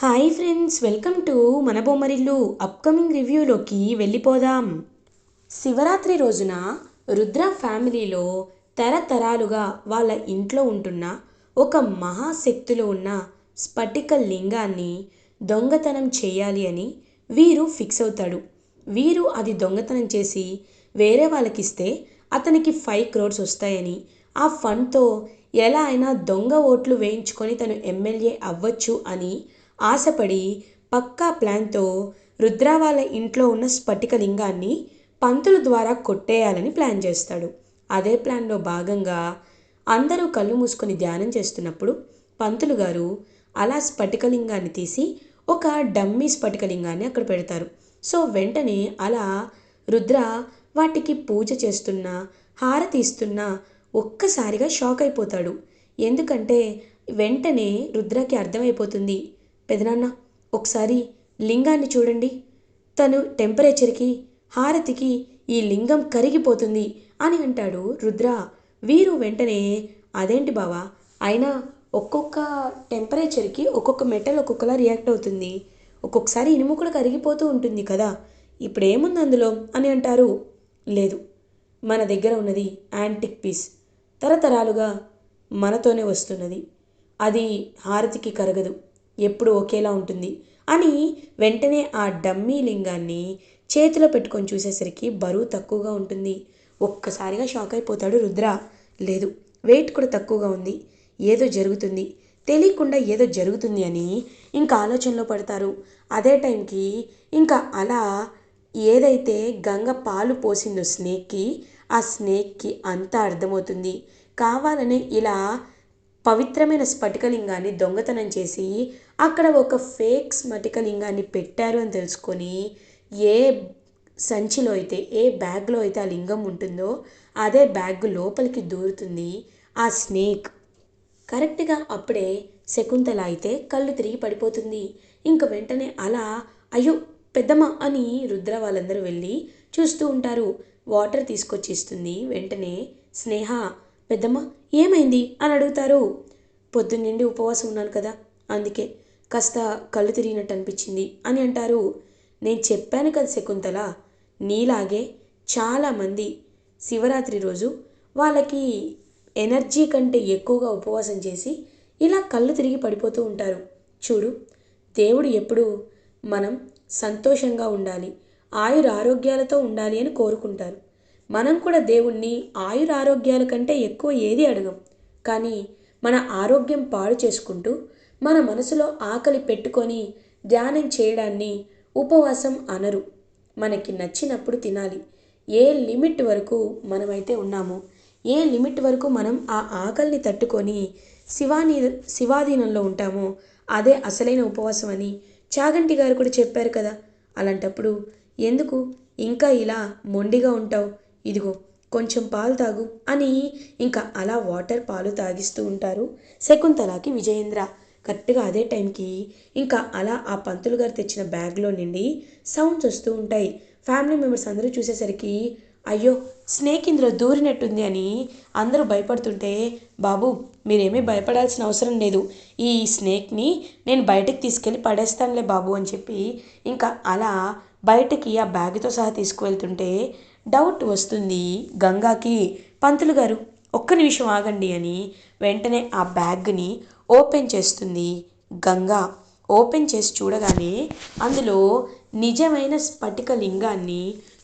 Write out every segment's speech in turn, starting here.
Hi friends, welcome to మన Bommarillu. Upcoming రివ్యూలోకి వెళ్ళిపోదాం. శివరాత్రి రోజున రుద్ర ఫ్యామిలీలో తరతరాలుగా వాళ్ళ ఇంట్లో ఉంటున్న ఒక మహాశక్తిలో ఉన్న స్ఫటిక లింగాన్ని దొంగతనం చేయాలి అని వీరు ఫిక్స్ అవుతాడు. వీరు అది దొంగతనం చేసి వేరే వాళ్ళకిస్తే అతనికి 5 crores వస్తాయని, ఆ ఫండ్తో ఎలా అయినా దొంగ ఓట్లు వేయించుకొని తను ఎమ్మెల్యే అవ్వచ్చు అని ఆశపడి పక్కా ప్లాన్తో రుద్ర వాళ్ళ ఇంట్లో ఉన్న స్ఫటిక లింగాన్ని పంతుల ద్వారా కొట్టేయాలని ప్లాన్ చేస్తాడు. అదే ప్లాన్లో భాగంగా అందరూ కళ్ళు మూసుకొని ధ్యానం చేస్తున్నప్పుడు పంతులు గారు అలా స్ఫటికలింగాన్ని తీసి ఒక డమ్మీ స్ఫటికలింగాన్ని అక్కడ పెడతారు. సో వెంటనే అలా రుద్ర వాటికి పూజ చేస్తున్నా, హారతి ఇస్తున్నా ఒక్కసారిగా షాక్ అయిపోతాడు. ఎందుకంటే వెంటనే రుద్రకి అర్థమైపోతుంది, పెదనాన్న ఒకసారి లింగాన్ని చూడండి, తను టెంపరేచర్కి హారతికి ఈ లింగం కరిగిపోతుంది అని అంటాడు రుద్ర. వీరు వెంటనే అదేంటి బావా, అయినా ఒక్కొక్క టెంపరేచర్కి ఒక్కొక్క మెటల్ ఒక్కొక్కలా రియాక్ట్ అవుతుంది, ఒక్కొక్కసారి ఇనుము కూడా కరిగిపోతూ ఉంటుంది కదా, ఇప్పుడు ఏముంది అందులో అని అంటారు. లేదు, మన దగ్గర ఉన్నది యాంటిక్ పీస్, తరతరాలుగా మనతోనే వస్తున్నది, అది హారతికి కరగదు, ఎప్పుడు ఒకేలా ఉంటుంది అని వెంటనే ఆ డమ్మీ లింగాన్ని చేతిలో పెట్టుకొని చూసేసరికి బరువు తక్కువగా ఉంటుంది. ఒక్కసారిగా షాక్ అయిపోతాడు రుద్ర. లేదు, వెయిట్ కూడా తక్కువగా ఉంది, ఏదో జరుగుతుంది, తెలియకుండా ఏదో జరుగుతుంది అని ఇంకా ఆలోచనలో పడతారు. అదే టైంకి ఇంకా అలా ఏదైతే గంగ పాలు పోసిందో స్నేక్కి, ఆ స్నేక్కి అంతా అర్థమవుతుంది. కావాలనే ఇలా పవిత్రమైన స్ఫటికలింగాన్ని దొంగతనం చేసి అక్కడ ఒక ఫేక్ స్ఫటికలింగాన్ని పెట్టారు అని తెలుసుకొని, ఏ సంచిలో అయితే, ఏ బ్యాగ్లో అయితే ఆ లింగం ఉంటుందో అదే బ్యాగ్ లోపలికి దూరుతుంది ఆ స్నేక్. కరెక్ట్గా అప్పుడే శకుంతల అయితే కళ్ళు తిరిగి పడిపోతుంది. ఇంక వెంటనే అలా అయ్యో పెద్దమ్మ అని రుద్ర వాళ్ళందరూ వెళ్ళి చూస్తూ ఉంటారు. వాటర్ తీసుకొచ్చి ఇస్తుంది. వెంటనే స్నేహ, పెద్దమ్మ ఏమైంది అని అడుగుతారు. పొద్దున్నండి ఉపవాసం ఉన్నాను కదా, అందుకే కాస్త కళ్ళు తిరిగినట్టు అనిపించింది అని అంటారు. నేను చెప్పాను కదా శకుంతల, నీలాగే చాలామంది శివరాత్రి రోజు వాళ్ళకి ఎనర్జీ కంటే ఎక్కువగా ఉపవాసం చేసి ఇలా కళ్ళు తిరిగి పడిపోతూ ఉంటారు. చూడు, దేవుడు ఎప్పుడు మనం సంతోషంగా ఉండాలి, ఆయురారోగ్యాలతో ఉండాలి అని కోరుకుంటారు. మనం కూడా దేవుణ్ణి ఆయురారోగ్యాల కంటే ఎక్కువ ఏది అడగం. కానీ మన ఆరోగ్యం పాడు చేసుకుంటూ మన మనసులో ఆకలి పెట్టుకొని ధ్యానం చేయడాన్ని ఉపవాసం అనరు. మనకి నచ్చినప్పుడు తినాలి. ఏ లిమిట్ వరకు మనమైతే ఉన్నామో, ఏ లిమిట్ వరకు మనం ఆ ఆకలిని తట్టుకొని శివాని శివాధీనంలో ఉంటామో అదే అసలైన ఉపవాసం అని చాగంటి గారు కూడా చెప్పారు కదా. అలాంటప్పుడు ఎందుకు ఇంకా ఇలా మొండిగా ఉంటావు, ఇదిగో కొంచెం పాలు తాగు అని ఇంకా అలా వాటర్ పాలు తాగిస్తూ ఉంటారు శకుంతలకి విజయేంద్ర. కరెక్ట్గా అదే టైంకి ఇంకా అలా ఆ పంతులు గారు తెచ్చిన బ్యాగ్లో నుండి సౌండ్స్ వస్తూ ఉంటాయి. ఫ్యామిలీ మెంబర్స్ అందరూ చూసేసరికి అయ్యో స్నేక్ ఇందులో దూరినట్టుంది అని అందరూ భయపడుతుంటే, బాబు మీరేమీ భయపడాల్సిన అవసరం లేదు, ఈ స్నేక్ని నేను బయటకు తీసుకెళ్ళి పడేస్తానులే బాబు అని చెప్పి ఇంకా అలా బయటకి ఆ బ్యాగ్తో సహా తీసుకువెళ్తుంటే డౌట్ వస్తుంది గంగాకి. పంతులు గారు ఒక్క నిమిషం ఆగండి అని వెంటనే ఆ బ్యాగ్ని ఓపెన్ చేస్తుంది గంగా. ఓపెన్ చేసి చూడగానే అందులో నిజమైన స్ఫటిక లింగాన్ని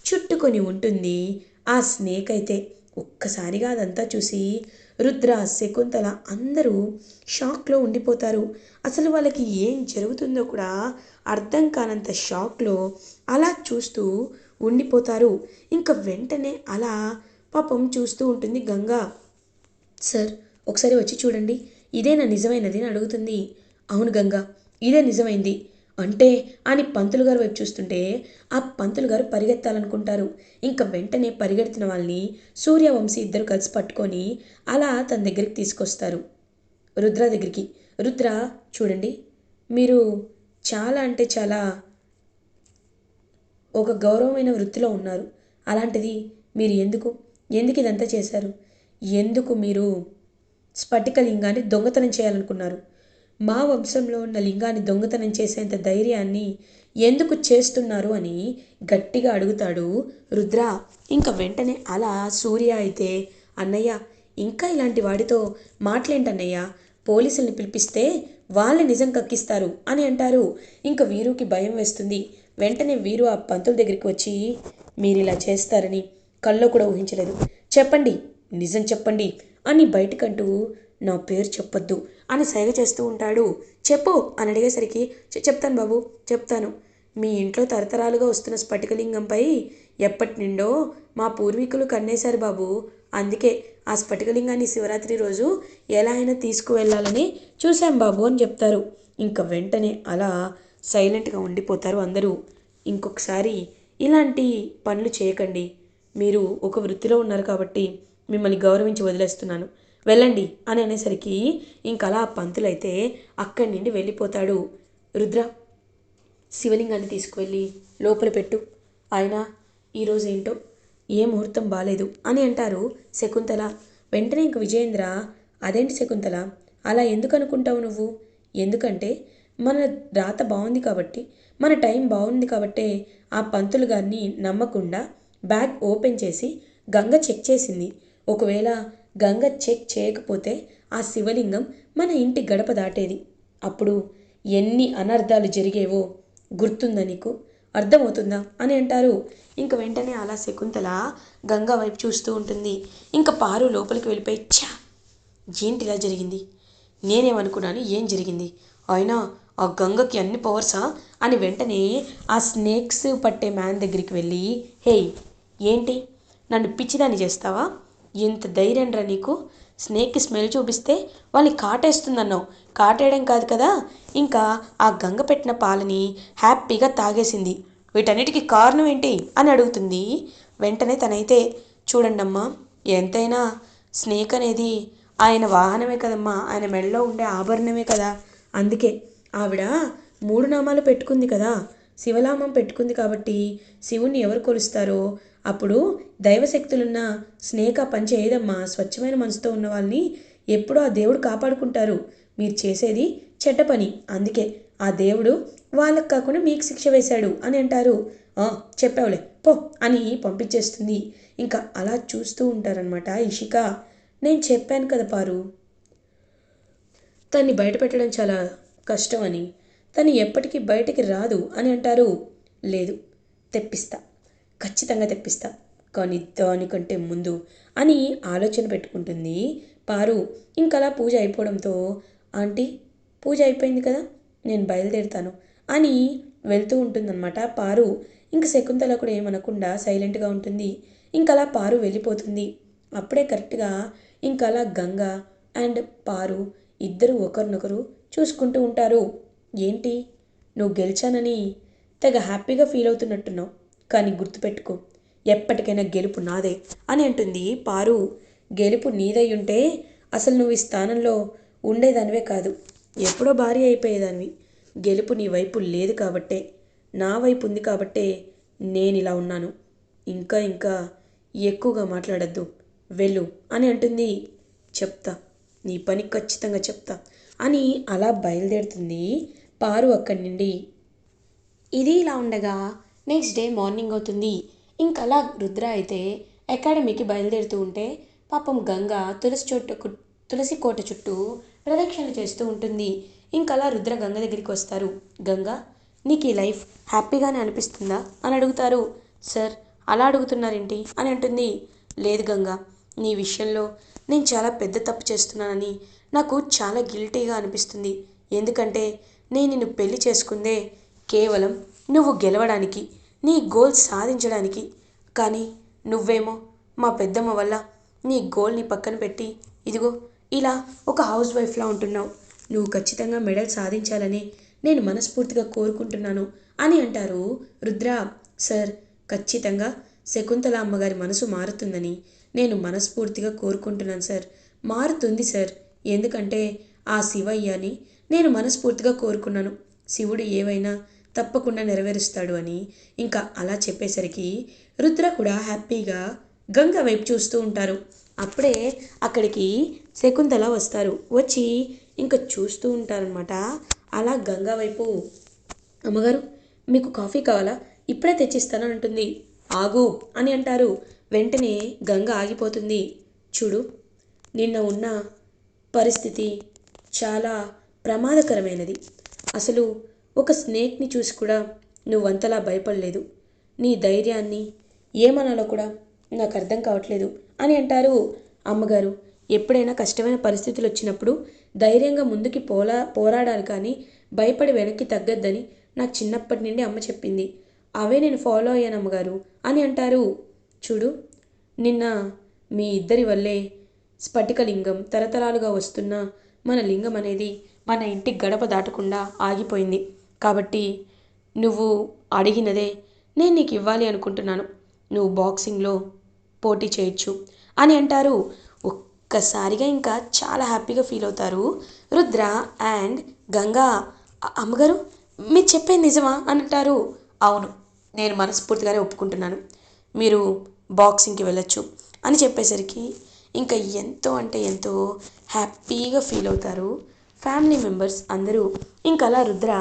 చుట్టుకొని ఉంటుంది ఆ స్నేక్ అయితే. ఒక్కసారిగా అదంతా చూసి రుద్ర, శకుంతల అందరూ షాక్లో ఉండిపోతారు. అసలు వాళ్ళకి ఏం జరుగుతుందో కూడా అర్థం కానంత షాక్లో అలా చూస్తూ ఉండిపోతారు. ఇంకా వెంటనే అలా పాపం చూస్తూ ఉంటుంది గంగా. సార్ ఒకసారి వచ్చి చూడండి, ఇదేనా నిజమైనది అని అడుగుతుంది. అవును గంగా, ఇదే నిజమైంది అంటే అని పంతులు గారు వైపు చూస్తుంటే ఆ పంతులు గారు పరిగెత్తాలనుకుంటారు. ఇంకా వెంటనే పరిగెడుతున్న వాళ్ళని సూర్యవంశీ ఇద్దరు కలిసి పట్టుకొని అలా తన దగ్గరికి తీసుకొస్తారు, రుద్ర దగ్గరికి. రుద్ర చూడండి, మీరు చాలా అంటే చాలా ఒక గౌరవమైన వృత్తిలో ఉన్నారు, అలాంటిది మీరు ఎందుకు ఎందుకు ఇదంతా చేశారు, ఎందుకు మీరు స్ఫటికలింగాన్ని దొంగతనం చేయాలనుకున్నారు, మా వంశంలో ఉన్న లింగాన్ని దొంగతనం చేసేంత ధైర్యాన్ని ఎందుకు చేస్తున్నారు అని గట్టిగా అడుగుతాడు రుద్ర. ఇంకా వెంటనే అలా సూర్య అయితే, అన్నయ్య ఇంకా ఇలాంటి వాడితో మాటలేంటన్నయ్య, పోలీసుల్ని పిలిపిస్తే వాళ్ళే నిజం కక్కిస్తారు అని అంటారు. ఇంకా వీరుకి భయం వేస్తుంది. వెంటనే వీరు ఆ పంతుల దగ్గరికి వచ్చి, మీరు ఇలా చేస్తారని కల్లో కూడా ఊహించలేదు, చెప్పండి, నిజం చెప్పండి అని బయటకంటూ, నా పేరు చెప్పొద్దు అని సైగ చేస్తూ ఉంటాడు. చెప్పు అని అడిగేసరికి, చెప్తాను బాబు, చెప్తాను. మీ ఇంట్లో తరతరాలుగా వస్తున్న స్ఫటికలింగంపై ఎప్పటి నుండో మా పూర్వీకులు కన్నేశారు బాబు. అందుకే ఆ స్ఫటికలింగాన్ని శివరాత్రి రోజు ఎలా అయినా తీసుకువెళ్ళాలని చూశాం బాబు అని చెప్తారు. ఇంకా వెంటనే అలా సైలెంట్గా ఉండిపోతారు అందరూ. ఇంకొకసారి ఇలాంటి పనులు చేయకండి, మీరు ఒక వృత్తిలో ఉన్నారు కాబట్టి మిమ్మల్ని గౌరవించి వదిలేస్తున్నాను, వెళ్ళండి అని అనేసరికి ఇంకలా పంతులైతే అక్కడి నుండి వెళ్ళిపోతాడు. రుద్ర, శివలింగాన్ని తీసుకువెళ్ళి లోపల పెట్టు, ఆయన ఈరోజు ఏంటో ఏ ముహూర్తం బాలేదు అని అంటారు శకుంతల. వెంటనే ఇంక విజయేంద్ర, అదేంటి శకుంతల, అలా ఎందుకు అనుకుంటావు నువ్వు? ఎందుకంటే మన రాత బాగుంది కాబట్టి, మన టైం బాగుంది కాబట్టే ఆ పంతులు గారిని నమ్మకుండా బ్యాగ్ ఓపెన్ చేసి గంగ చెక్ చేసింది. ఒకవేళ గంగ చెక్ చేయకపోతే ఆ శివలింగం మన ఇంటి గడప దాటేది. అప్పుడు ఎన్ని అనర్థాలు జరిగేవో గుర్తుందా నీకు? అర్థమవుతుందా అని అంటారు. ఇంక వెంటనే అలా శకుంతల గంగా వైపు చూస్తూ ఉంటుంది. ఇంకా పారు లోపలికి వెళ్ళిపోయి, ఛా, ఏంటి ఇలా జరిగింది, నేనేమనుకున్నాను, ఏం జరిగింది, అయినా ఆ గంగకి అన్ని పవర్సా అని వెంటనే ఆ స్నేక్స్ పట్టే మ్యాన్ దగ్గరికి వెళ్ళి, హేయ్, ఏంటి నన్ను పిచ్చిదాన్ని చేస్తావా, ఎంత ధైర్యం రా నీకు, స్నేక్కి స్మెల్ చూపిస్తే వాళ్ళని కాటేస్తుందన్నావు, కాటేయడం కాదు కదా, ఇంకా ఆ గంగ పెట్టిన పాలని హ్యాపీగా తాగేసింది, వీటన్నిటికీ కారణం ఏంటి అని అడుగుతుంది. వెంటనే తనైతే, చూడండమ్మా, ఎంతైనా స్నేక్ అనేది ఆయన వాహనమే కదమ్మా, ఆయన మెడలో ఉండే ఆభరణమే కదా, అందుకే ఆవిడ 3 నామాలు పెట్టుకుంది కదా, శివనామం పెట్టుకుంది కాబట్టి శివుణ్ణి ఎవరు కొలుస్తారో అప్పుడు దైవశక్తులున్న స్నేక్ ఆ పని చేయదమ్మా, స్వచ్ఛమైన మనసుతో ఉన్న వాళ్ళని ఎప్పుడూ ఆ దేవుడు కాపాడుకుంటారు, మీరు చేసేది చెడ్డ పని, అందుకే ఆ దేవుడు వాళ్ళకు కాకుండా మీకు శిక్ష వేశాడు అని అంటారు. చెప్పావులే పో అని పంపించేస్తుంది. ఇంకా అలా చూస్తూ ఉంటారనమాట ఇషిక. నేను చెప్పాను కదా పారు, తన్ని బయట పెట్టడం చాలా కష్టమని, తను ఎప్పటికీ బయటికి రాదు అని అంటారు. లేదు, తెప్పిస్తా, ఖచ్చితంగా తెప్పిస్తా, కానీ దానికంటే ముందు అని ఆలోచన పెట్టుకుంటుంది పారు. ఇంకలా పూజ అయిపోవడంతో, ఆంటీ పూజ అయిపోయింది కదా, నేను బయలుదేరుతాను అని వెళ్తూ ఉంటుందన్నమాట పారు. ఇంక శకుంతల కూడా ఏమనకుండా సైలెంట్గా ఉంటుంది. ఇంకలా పారు వెళ్ళిపోతుంది. అప్పుడే కరెక్ట్గా ఇంకలా గంగ అండ్ పారు ఇద్దరు ఒకరినొకరు చూసుకుంటూ ఉంటారు. ఏంటి, నువ్వు గెలిచానని తెగ హ్యాపీగా ఫీల్ అవుతున్నట్టున్నావు, కానీ గుర్తుపెట్టుకో, ఎప్పటికైనా గెలుపు నాదే అని అంటుంది పారు. గెలుపు నీదై ఉంటే అసలు నువ్వు ఈ స్థానంలో ఉండేదానివే కాదు, ఎప్పుడో భారీ అయిపోయేదానివి. గెలుపు నీ వైపు లేదు కాబట్టే, నా వైపు ఉంది కాబట్టే నేను ఇలా ఉన్నాను. ఇంకా ఇంకా ఎక్కువగా మాట్లాడద్దు, వెళ్ళు అని అంటుంది. చెప్తా, నీ పని ఖచ్చితంగా చెప్తా అని అలా బయలుదేరుతుంది పారు అక్కడి నుండి. ఇది ఇలా ఉండగా నెక్స్ట్ డే మార్నింగ్ అవుతుంది. ఇంకలా రుద్ర అయితే అకాడమీకి బయలుదేరుతూ ఉంటే పాపం గంగ తులసి కోట చుట్టూ ప్రదక్షిణలు చేస్తూ ఉంటుంది. ఇంకలా రుద్ర గంగ దగ్గరికి వస్తారు. గంగ, నీకు ఈ లైఫ్ హ్యాపీగానే అనిపిస్తుందా అని అడుగుతారు. సార్, అలా అడుగుతున్నారేంటి అని అంటుంది. లేదు గంగ, నీ విషయంలో నేను చాలా పెద్ద తప్పు చేస్తున్నానని నాకు చాలా గిల్టీగా అనిపిస్తుంది. ఎందుకంటే నేను నిన్ను పెళ్లి చేసుకుందే కేవలం నువ్వు గెలవడానికి, నీ గోల్ సాధించడానికి. కానీ నువ్వేమో మా పెద్దమ్మ వల్ల నీ గోల్ని పక్కన పెట్టి ఇదిగో ఇలా ఒక హౌస్ వైఫ్లా ఉంటున్నావు. నువ్వు ఖచ్చితంగా మెడల్ సాధించాలని నేను మనస్ఫూర్తిగా కోరుకుంటున్నాను అని అంటారు రుద్ర. సార్, ఖచ్చితంగా శకుంతల అమ్మగారి మనసు మారుతుందని నేను మనస్ఫూర్తిగా కోరుకుంటున్నాను సార్. మారుతుంది సార్, ఎందుకంటే ఆ శివయ్యని నేను మనస్ఫూర్తిగా కోరుకున్నాను. శివుడు ఏవైనా తప్పకుండా నెరవేరుస్తాడు అని ఇంకా అలా చెప్పేసరికి రుద్ర కూడా హ్యాపీగా గంగ వైపు చూస్తూ ఉంటారు. అప్పుడే అక్కడికి శకుంతల వస్తారు. వచ్చి ఇంకా చూస్తూ ఉంటారనమాట. అలా గంగా వైపు, అమ్మగారు మీకు కాఫీ కావాలా, ఇప్పుడే తెచ్చిస్తానని అంటుంది. ఆగు అని అంటారు. వెంటనే గంగ ఆగిపోతుంది. చూడు, నిన్న ఉన్న పరిస్థితి చాలా ప్రమాదకరమైనది. అసలు ఒక స్నేక్ని చూసి కూడా నువ్వంతలా భయపడలేదు. నీ ధైర్యాన్ని ఏమనాలో కూడా నాకు అర్థం కావట్లేదు అని అంటారు. అమ్మగారు, ఎప్పుడైనా కష్టమైన పరిస్థితులు వచ్చినప్పుడు ధైర్యంగా ముందుకి పోరాడాలి, కానీ భయపడి వెనక్కి తగ్గద్దని నాకు చిన్నప్పటి నుండి అమ్మ చెప్పింది. అవే నేను ఫాలో అయ్యాను అమ్మగారు అని అంటారు. చూడు, నిన్న మీ ఇద్దరి వల్లే స్ఫటికలింగం తరతరాలుగా వస్తున్న మన లింగం అనేది మన ఇంటి గడప దాటకుండా ఆగిపోయింది. కాబట్టి నువ్వు అడిగినదే నేను నీకు ఇవ్వాలి అనుకుంటున్నాను. నువ్వు బాక్సింగ్లో పోటీ చేయొచ్చు అని అంటారు. ఒక్కసారిగా ఇంకా చాలా హ్యాపీగా ఫీల్ అవుతారు రుద్ర అండ్ గంగా. అమ్మగారు, మీరు చెప్పేది నిజమా అని అంటారు. అవును, నేను మనస్ఫూర్తిగానే ఒప్పుకుంటున్నాను. మీరు బాక్సింగ్కి వెళ్ళొచ్చు అని చెప్పేసరికి ఇంకా ఎంతో అంటే ఎంతో హ్యాపీగా ఫీల్ అవుతారు ఫ్యామిలీ మెంబర్స్ అందరూ. ఇంకా అలా రుద్ర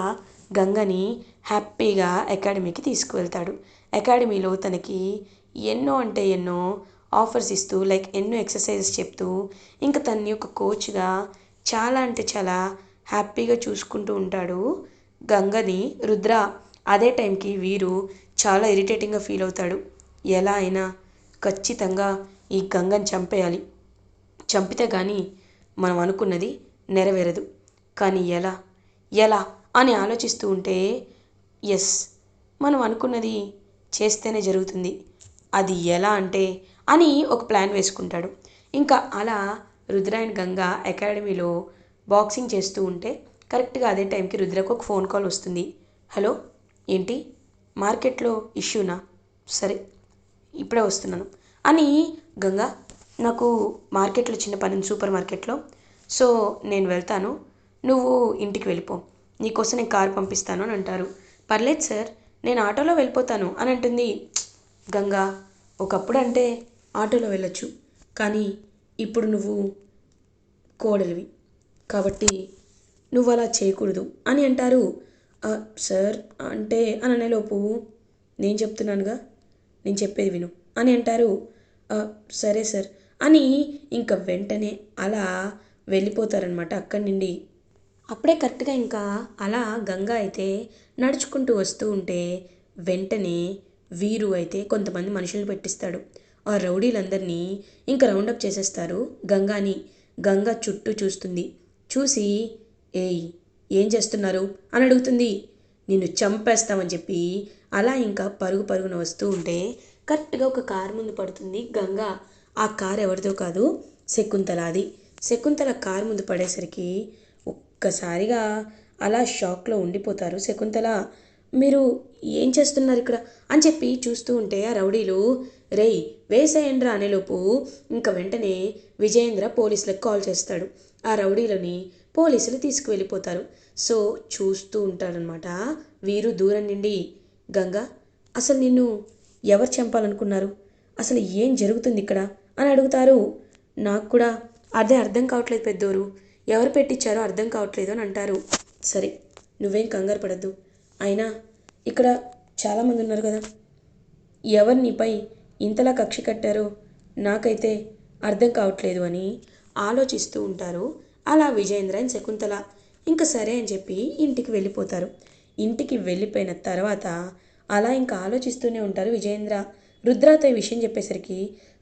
గంగని హ్యాపీగా అకాడమీకి తీసుకువెళ్తాడు. అకాడమీలో తనకి ఎన్నో అంటే ఎన్నో ఆఫర్స్ ఇస్తూ, లైక్ ఎన్నో ఎక్సర్సైజెస్ చెప్తూ, ఇంకా తన్ని ఒక కోచ్గా చాలా అంటే చాలా హ్యాపీగా చూసుకుంటూ ఉంటాడు గంగని రుద్ర. అదే టైంకి వీరు చాలా ఇరిటేటింగ్గా ఫీల్ అవుతాడు. ఎలా అయినా ఖచ్చితంగా ఈ గంగని చంపేయాలి, చంపితే కానీ మనం అనుకున్నది నెరవేరదు. కానీ ఎలా ఎలా అని ఆలోచిస్తూ ఉంటే, ఎస్, మనం అనుకున్నది చేస్తేనే జరుగుతుంది. అది ఎలా అంటే అని ఒక ప్లాన్ వేసుకుంటాడు. ఇంకా అలా రుద్ర అండ్ గంగ అకాడమీలో బాక్సింగ్ చేస్తూ ఉంటే కరెక్ట్గా అదే టైంకి రుద్రకు ఒక ఫోన్ కాల్ వస్తుంది. హలో, ఏంటి మార్కెట్లో ఇష్యూనా? సరే, ఇప్పుడే వస్తున్నాను అని. గంగ, నాకు మార్కెట్లో చిన్న పని, సూపర్ మార్కెట్లో, సో నేను వెళ్తాను, నువ్వు ఇంటికి వెళ్ళిపో, నీకోసం నేను కారు పంపిస్తాను అని అంటారు. పర్లేదు సార్, నేను ఆటోలో వెళ్ళిపోతాను అని అంటుంది. గంగా, ఒకప్పుడు అంటే ఆటోలో వెళ్ళొచ్చు, కానీ ఇప్పుడు నువ్వు కోడలివి కాబట్టి నువ్వు అలా చేయకూడదు అని అంటారు. సార్ అంటే అని అనేలోపు, నేను చెప్తున్నానుగా, నేను చెప్పేది విను అని అంటారు. సరే సార్ అని ఇంకా వెంటనే అలా వెళ్ళిపోతారనమాట అక్కడి నుండి. అప్పుడే కరెక్ట్గా ఇంకా అలా గంగా అయితే నడుచుకుంటూ వస్తూ ఉంటే వెంటనే వీరు అయితే కొంతమంది మనుషులను పెట్టిస్తాడు. ఆ రౌడీలందరినీ ఇంకా రౌండప్ చేసేస్తారు గంగాని. గంగా చుట్టూ చూస్తుంది. చూసి, ఏయ్, ఏం చేస్తున్నారు అని అడుగుతుంది. నిన్ను చంపేస్తామని చెప్పి అలా ఇంకా పరుగు పరుగున వస్తూ ఉంటే కరెక్ట్గా ఒక కారు ముందు పడుతుంది గంగా. ఆ కారు ఎవరిదో కాదు, శకుంతలాది. శకుంతల కారు ముందు పడేసరికి ఒక్కసారిగా అలా షాక్లో ఉండిపోతారు శకుంతల. మీరు ఏం చేస్తున్నారు ఇక్కడ అని చెప్పి చూస్తూ ఉంటే ఆ రౌడీలు, రేయ్ వేసేయండ్రా అనేలోపు ఇంకా వెంటనే విజయేంద్ర పోలీసులకు కాల్ చేస్తాడు. ఆ రౌడీలని పోలీసులు తీసుకువెళ్ళిపోతారు. సో చూస్తూ ఉంటారనమాట వీరు దూరం నుండి. గంగా, అసలు నిన్ను ఎవరు చంపాలనుకున్నారు, అసలు ఏం జరుగుతుంది ఇక్కడ అని అడుగుతారు. నాకు కూడా అదే అర్థం కావట్లేదు పెద్దోరు, ఎవరు పెట్టించారో అర్థం కావట్లేదు అని అంటారు. సరే, నువ్వేం కంగారు పడద్దు, అయినా ఇక్కడ చాలామంది ఉన్నారు కదా, ఎవరు నీపై ఇంతలా కక్ష కట్టారో నాకైతే అర్థం కావట్లేదు అని ఆలోచిస్తూ ఉంటారు అలా విజయేంద్ర అండ్ శకుంతల. ఇంకా సరే అని చెప్పి ఇంటికి వెళ్ళిపోతారు. ఇంటికి వెళ్ళిపోయిన తర్వాత అలా ఇంకా ఆలోచిస్తూనే ఉంటారు విజయేంద్ర. రుద్రతో ఈ విషయం చెప్పేసరికి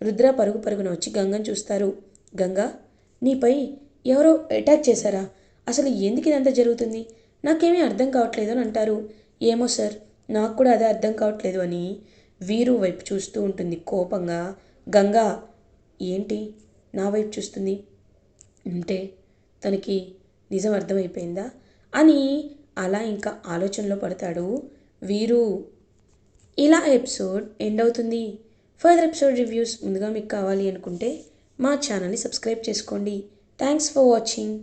రుద్ర పరుగు పరుగున వచ్చి గంగను చూస్తారు. గంగా, నీపై ఎవరో అటాక్ చేశారా, అసలు ఎందుకు ఇదంతా జరుగుతుంది, నాకేమీ అర్థం కావట్లేదు అని అంటారు. ఏమో సార్, నాకు కూడా అదే అర్థం కావట్లేదు అని వీరు వైపు చూస్తూ ఉంటుంది కోపంగా. గంగా, ఏంటి నా వైపు చూస్తుంది అంటే తనకి నిజం అర్థమైపోయిందా అని అలా ఇంకా ఆలోచనలో పడతాడు వీరు. ఇలా ఎపిసోడ్ ఎండ్ అవుతుంది. ఫర్దర్ ఎపిసోడ్ రివ్యూస్ ముందుగా మీకు కావాలి అనుకుంటే మా ఛానల్ని సబ్స్క్రైబ్ చేసుకోండి. Thanks for watching.